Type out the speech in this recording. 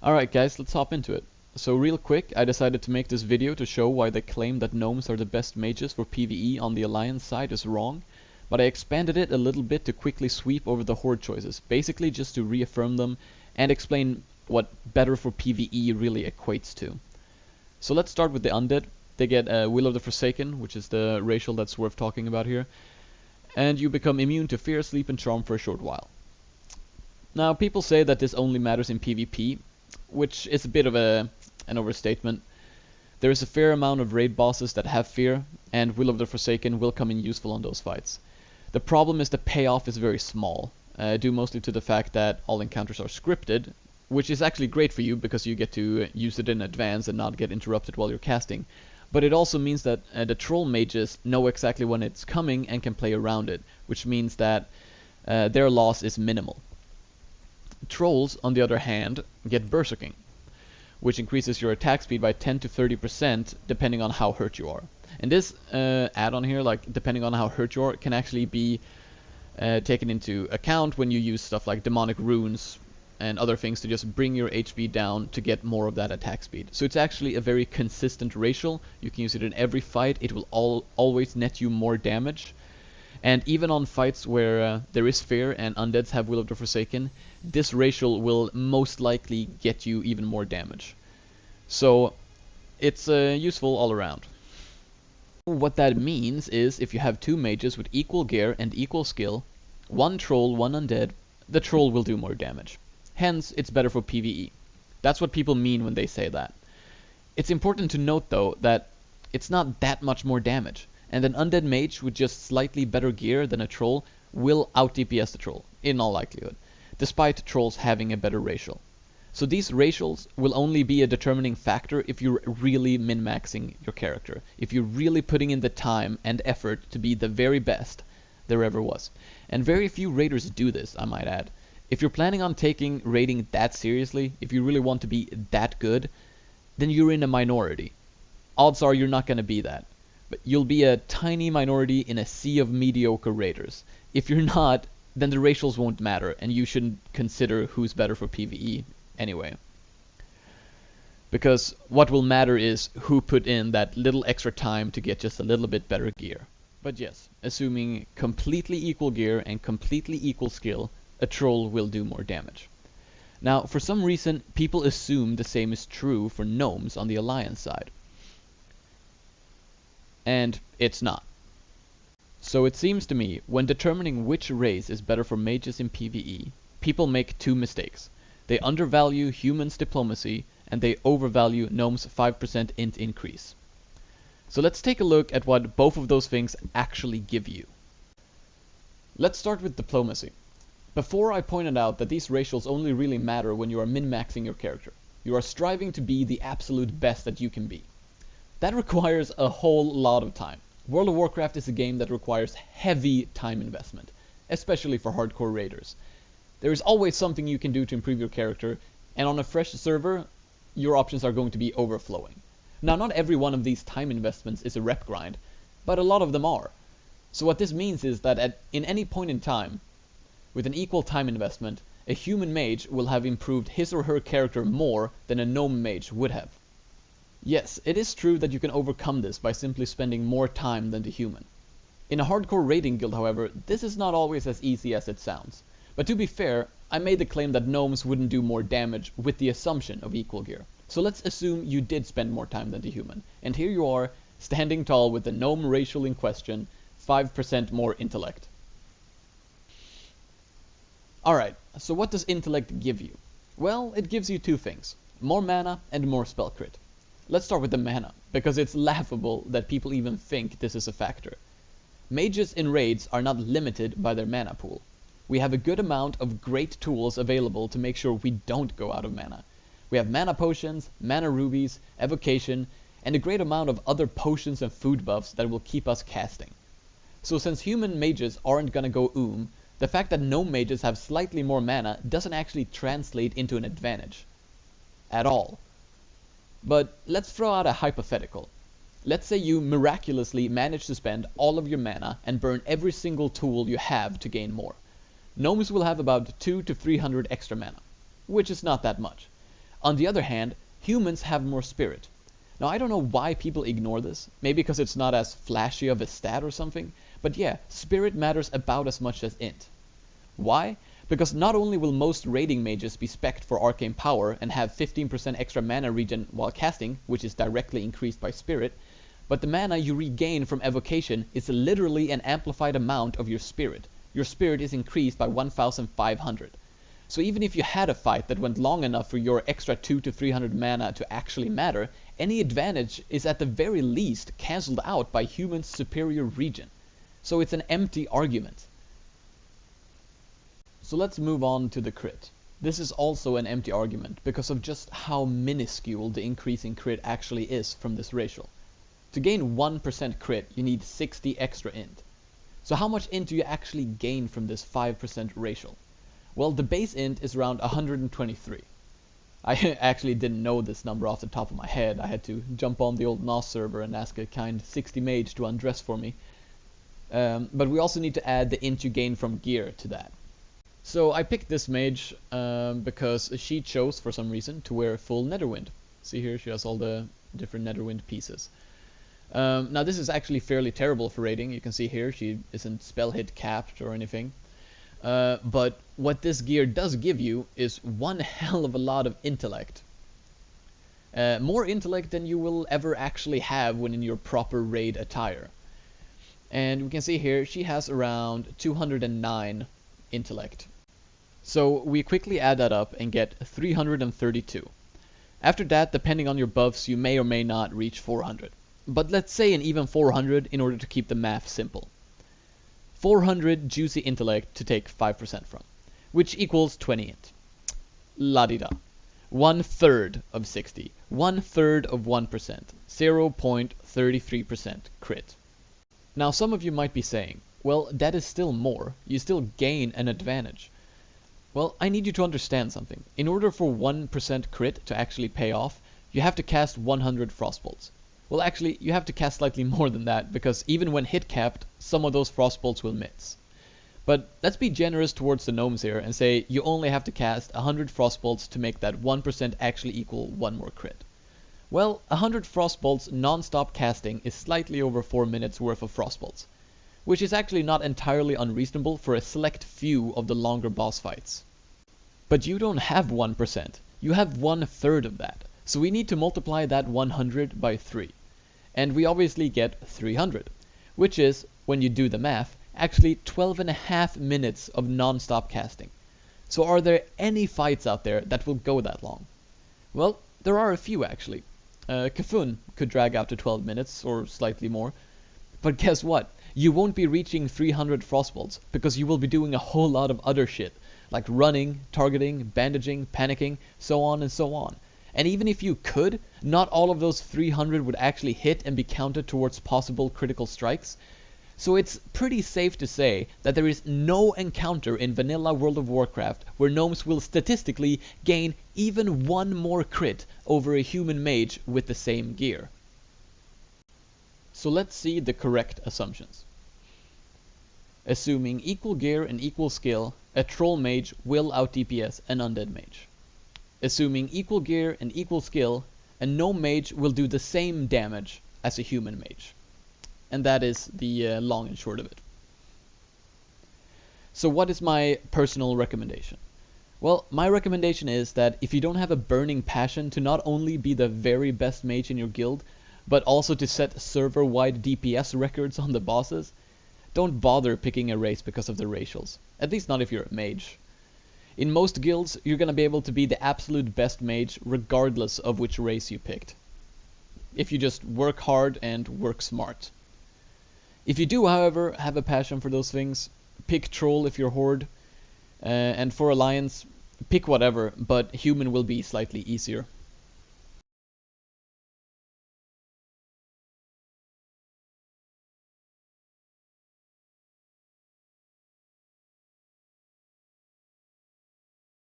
Alright guys, let's hop into it. So real quick, I decided to make this video to show why the claim that gnomes are the best mages for PvE on the Alliance side is wrong, but I expanded it a little bit to quickly sweep over the horde choices, basically just to reaffirm them and explain what better for PvE really equates to. So let's start with the undead. They get Will of the Forsaken, which is the racial that's worth talking about here, and you become immune to Fear, Sleep and Charm for a short while. Now people say that this only matters in PvP, which is a bit of an overstatement. There is a fair amount of raid bosses that have fear, and Will of the Forsaken will come in useful on those fights. The problem is the payoff is very small, due mostly to the fact that all encounters are scripted, which is actually great for you because you get to use it in advance and not get interrupted while you're casting. But it also means that the troll mages know exactly when it's coming and can play around it, which means that their loss is minimal. Trolls, on the other hand, get berserking, which increases your attack speed by 10 to 30% depending on how hurt you are. And this add-on here, like depending on how hurt you are, can actually be taken into account when you use stuff like demonic runes and other things to just bring your HP down to get more of that attack speed. So it's actually a very consistent racial. You can use it in every fight. It will always net you more damage. And even on fights where there is fear and undeads have Will of the Forsaken, this racial will most likely get you even more damage. So it's useful all around. What that means is if you have two mages with equal gear and equal skill, one troll, one undead, the troll will do more damage. Hence, it's better for PvE. That's what people mean when they say that. It's important to note though that it's not that much more damage. And an undead mage with just slightly better gear than a troll will out-DPS the troll, in all likelihood, despite trolls having a better racial. So these racials will only be a determining factor if you're really min-maxing your character, if you're really putting in the time and effort to be the very best there ever was. And very few raiders do this, I might add. If you're planning on taking raiding that seriously, if you really want to be that good, then you're in a minority. Odds are you're not going to be that. But you'll be a tiny minority in a sea of mediocre raiders. If you're not, then the racials won't matter, and you shouldn't consider who's better for PvE anyway. Because what will matter is who put in that little extra time to get just a little bit better gear. But yes, assuming completely equal gear and completely equal skill, a troll will do more damage. Now, for some reason, people assume the same is true for gnomes on the Alliance side. And it's not. So it seems to me, when determining which race is better for mages in PvE, people make two mistakes. They undervalue humans' diplomacy, and they overvalue gnomes' 5% int increase. So let's take a look at what both of those things actually give you. Let's start with diplomacy. Before I pointed out that these racials only really matter when you are min-maxing your character. You are striving to be the absolute best that you can be. That requires a whole lot of time. World of Warcraft is a game that requires heavy time investment, especially for hardcore raiders. There is always something you can do to improve your character, and on a fresh server, your options are going to be overflowing. Now, not every one of these time investments is a rep grind, but a lot of them are. So what this means is that in any point in time, with an equal time investment, a human mage will have improved his or her character more than a gnome mage would have. Yes, it is true that you can overcome this by simply spending more time than the human. In a hardcore raiding guild, however, this is not always as easy as it sounds. But to be fair, I made the claim that gnomes wouldn't do more damage with the assumption of equal gear. So let's assume you did spend more time than the human. And here you are, standing tall with the gnome racial in question, 5% more intellect. Alright, so what does intellect give you? Well, it gives you two things. More mana and more spell crit. Let's start with the mana, because it's laughable that people even think this is a factor. Mages in raids are not limited by their mana pool. We have a good amount of great tools available to make sure we don't go out of mana. We have mana potions, mana rubies, evocation, and a great amount of other potions and food buffs that will keep us casting. So since human mages aren't gonna go the fact that gnome mages have slightly more mana doesn't actually translate into an advantage. At all. But let's throw out a hypothetical. Let's say you miraculously manage to spend all of your mana and burn every single tool you have to gain more. Gnomes will have about 200 to 300 extra mana, which is not that much. On the other hand, humans have more spirit. Now I don't know why people ignore this, maybe because it's not as flashy of a stat or something, but yeah, spirit matters about as much as int. Why? Because not only will most raiding mages be spec'd for arcane power and have 15% extra mana regen while casting, which is directly increased by spirit, but the mana you regain from evocation is literally an amplified amount of your spirit. Your spirit is increased by 1500. So even if you had a fight that went long enough for your extra 200 to 300 mana to actually matter, any advantage is at the very least cancelled out by humans' superior regen. So it's an empty argument. So let's move on to the crit. This is also an empty argument because of just how minuscule the increase in crit actually is from this racial. To gain 1% crit, you need 60 extra int. So how much int do you actually gain from this 5% racial? Well, the base int is around 123. I actually didn't know this number off the top of my head. I had to jump on the old NOS server and ask a kind 60 mage to undress for me. But we also need to add the int you gain from gear to that. So I picked this mage because she chose, for some reason, to wear full Netherwind. See here, she has all the different Netherwind pieces. Now this is actually fairly terrible for raiding. You can see here she isn't spell hit capped or anything. But what this gear does give you is one hell of a lot of intellect. More intellect than you will ever actually have when in your proper raid attire. And we can see here she has around 209 intellect. So we quickly add that up and get 332. After that, depending on your buffs, you may or may not reach 400. But let's say an even 400 in order to keep the math simple. 400 juicy intellect to take 5% from, which equals 20 int. La-di-da. 1/3 of 60. 1/3 of 1%. 0.33% crit. Now some of you might be saying, well, that is still more. You still gain an advantage. Well, I need you to understand something. In order for 1% crit to actually pay off, you have to cast 100 frostbolts. Well, actually, you have to cast slightly more than that, because even when hit capped, some of those frostbolts will miss. But let's be generous towards the gnomes here and say you only have to cast 100 frostbolts to make that 1% actually equal 1 more crit. Well, 100 frostbolts non-stop casting is slightly over 4 minutes worth of frostbolts, which is actually not entirely unreasonable for a select few of the longer boss fights. But you don't have 1%, you have 1/3 of that, so we need to multiply that 100 by 3. And we obviously get 300, which is, when you do the math, actually 12.5 minutes of non-stop casting. So are there any fights out there that will go that long? Well, there are a few actually. Kafun could drag out to 12 minutes or slightly more. But guess what? You won't be reaching 300 frostbolts because you will be doing a whole lot of other shit, like running, targeting, bandaging, panicking, so on and so on. And even if you could, not all of those 300 would actually hit and be counted towards possible critical strikes. So it's pretty safe to say that there is no encounter in vanilla World of Warcraft where gnomes will statistically gain even 1 more crit over a human mage with the same gear. So let's see the correct assumptions. Assuming equal gear and equal skill, a troll mage will out DPS an undead mage. Assuming equal gear and equal skill, a gnome mage will do the same damage as a human mage. And that is the long and short of it. So what is my personal recommendation? Well, my recommendation is that if you don't have a burning passion to not only be the very best mage in your guild, but also to set server-wide DPS records on the bosses, don't bother picking a race because of the racials. At least not if you're a mage. In most guilds, you're gonna be able to be the absolute best mage regardless of which race you picked. If you just work hard and work smart. If you do, however, have a passion for those things, pick troll if you're horde, and for alliance, pick whatever, but human will be slightly easier.